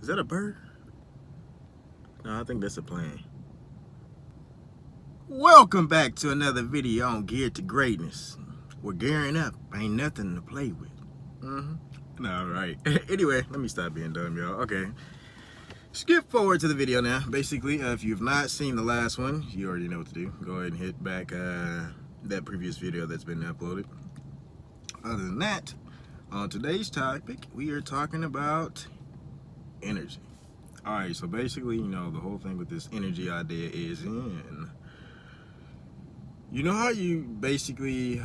Is that a bird? No, I think that's a plane. Welcome back to another video on Geared to Greatness. We're gearing up. Ain't nothing to play with. No, right. Anyway, let me stop being dumb, y'all. Okay. Skip forward to the video now. Basically, if you've not seen the last one, you already know what to do. Go ahead and hit back that previous video that's been uploaded. Other than that, on today's topic, we are talking about energy. Alright, so basically, the whole thing with this energy idea is you know how you basically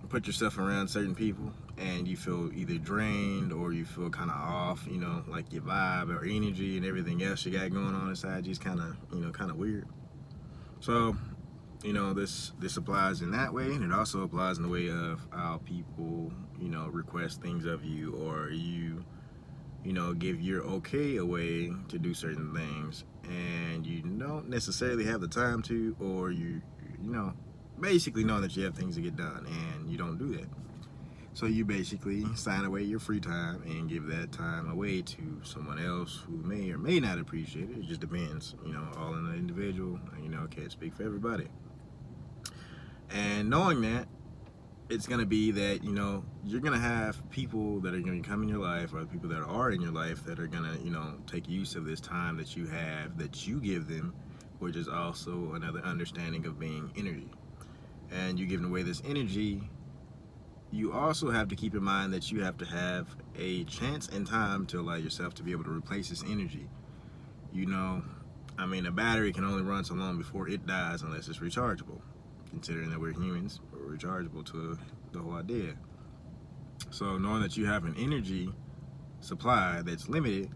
put yourself around certain people and you feel either drained or you feel kind of off, like your vibe or energy and everything else you got going on inside you is kind of weird. So, this applies in that way, and it also applies in the way of how people, request things of you, or you give your okay away to do certain things, and you don't necessarily have the time to, or basically know that you have things to get done, and you don't do that. So you basically sign away your free time and give that time away to someone else who may or may not appreciate it. It just depends, all in the individual. Can't speak for everybody. And knowing that, it's going to be that, you're going to have people that are going to come in your life, or people that are in your life that are going to, take use of this time that you have, that you give them, which is also another understanding of being energy. And you giving away this energy, you also have to keep in mind that you have to have a chance and time to allow yourself to be able to replace this energy. A battery can only run so long before it dies unless it's rechargeable. Considering that we're humans, we're rechargeable to the whole idea. So knowing that you have an energy supply that's limited,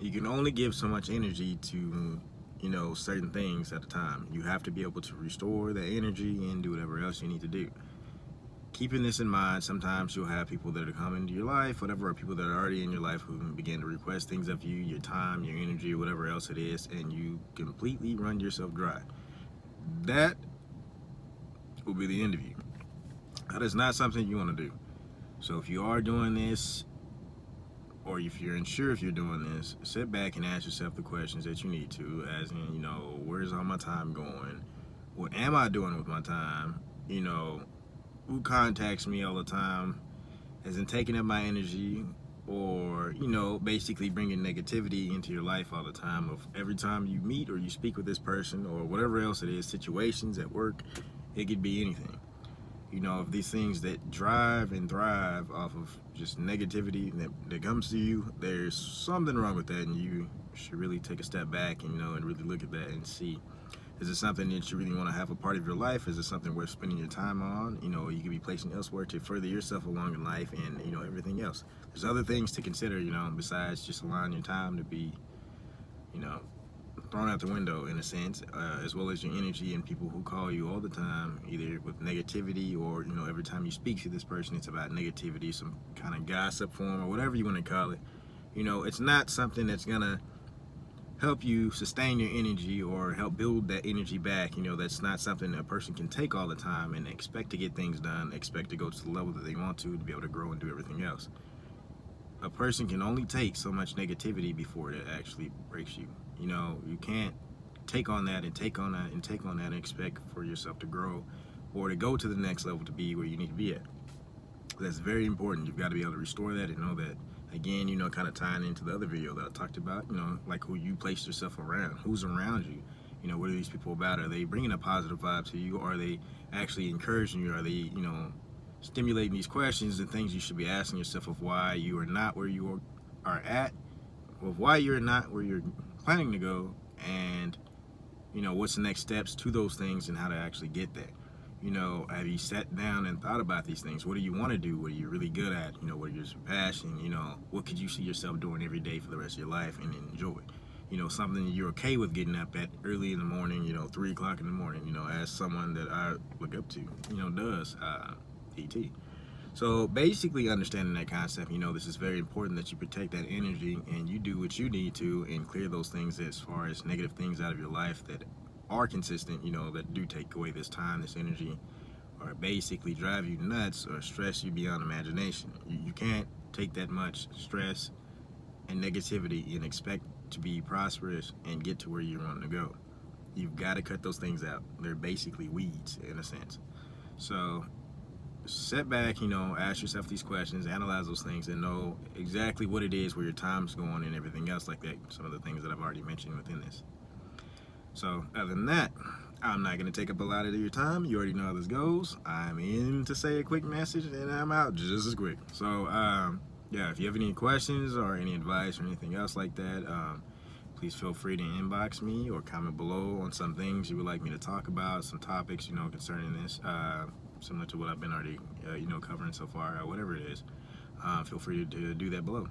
you can only give so much energy to, certain things at a time. You have to be able to restore the energy and do whatever else you need to do. Keeping this in mind, sometimes you'll have people that are coming into your life, whatever, or people that are already in your life who begin to request things of you, your time, your energy, whatever else it is, and you completely run yourself dry. That will be the end of you. That is not something you want to do. So if you are doing this, or if you're unsure if you're doing this, sit back and ask yourself the questions that you need to, as in, where's all my time going? What am I doing with my time? Who contacts me all the time? As in taking up my energy, or, basically bringing negativity into your life all the time. Of every time you meet or you speak with this person, or whatever else it is, situations at work, it could be anything. Of these things that drive and thrive off of just negativity that comes to you, there's something wrong with that, and you should really take a step back and, and really look at that and see, is it something that you really want to have a part of your life? Is it something worth spending your time on? You could be placing elsewhere to further yourself along in life, and, everything else. There's other things to consider, besides just allowing your time to be, thrown out the window, in a sense, as well as your energy and people who call you all the time, either with negativity, or, every time you speak to this person, it's about negativity, some kind of gossip form, or whatever you want to call it. It's not something that's going to help you sustain your energy or help build that energy back. That's not something a person can take all the time and expect to get things done, expect to go to the level that they want to be able to grow and do everything else. A person can only take so much negativity before it actually breaks you. You can't take on that and take on that and take on that and expect for yourself to grow or to go to the next level to be where you need to be at. That's very important. You've got to be able to restore that and know that. Again, kind of tying into the other video that I talked about, like who you place yourself around, who's around you. What are these people about? Are they bringing a positive vibe to you? Are they actually encouraging you? Are they, stimulating these questions and things you should be asking yourself of why you are not where you are at, of why you're not where you're planning to go, and, what's the next steps to those things and how to actually get there. Have you sat down and thought about these things? What do you want to do? What are you really good at? What are your passion? What could you see yourself doing every day for the rest of your life and enjoy? Something you're okay with getting up at early in the morning, 3 o'clock in the morning, as someone that I look up to, does, E.T. So basically understanding that concept, this is very important that you protect that energy and you do what you need to and clear those things as far as negative things out of your life that are consistent, that do take away this time, this energy, or basically drive you nuts or stress you beyond imagination. You can't take that much stress and negativity and expect to be prosperous and get to where you're wanting to go. You've got to cut those things out. They're basically weeds in a sense. So sit back, ask yourself these questions, analyze those things, and know exactly what it is, where your time's going, and everything else like that. Some of the things that I've already mentioned within this. So other than that, I'm not going to take up a lot of your time. You already know how this goes. I'm in to say a quick message, and I'm out just as quick. So yeah, if you have any questions or any advice or anything else like that, please feel free to inbox me or comment below on some things you would like me to talk about, some topics, concerning this, similar to what I've been already, covering so far, whatever it is. Feel free to do that below.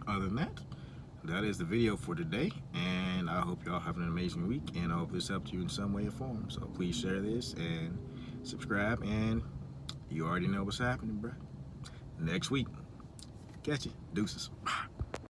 Other than that, that is the video for today, and I hope y'all have an amazing week, and I hope this helped you in some way or form. So please share this and subscribe, and you already know what's happening, bruh. Next week, catch you. Deuces.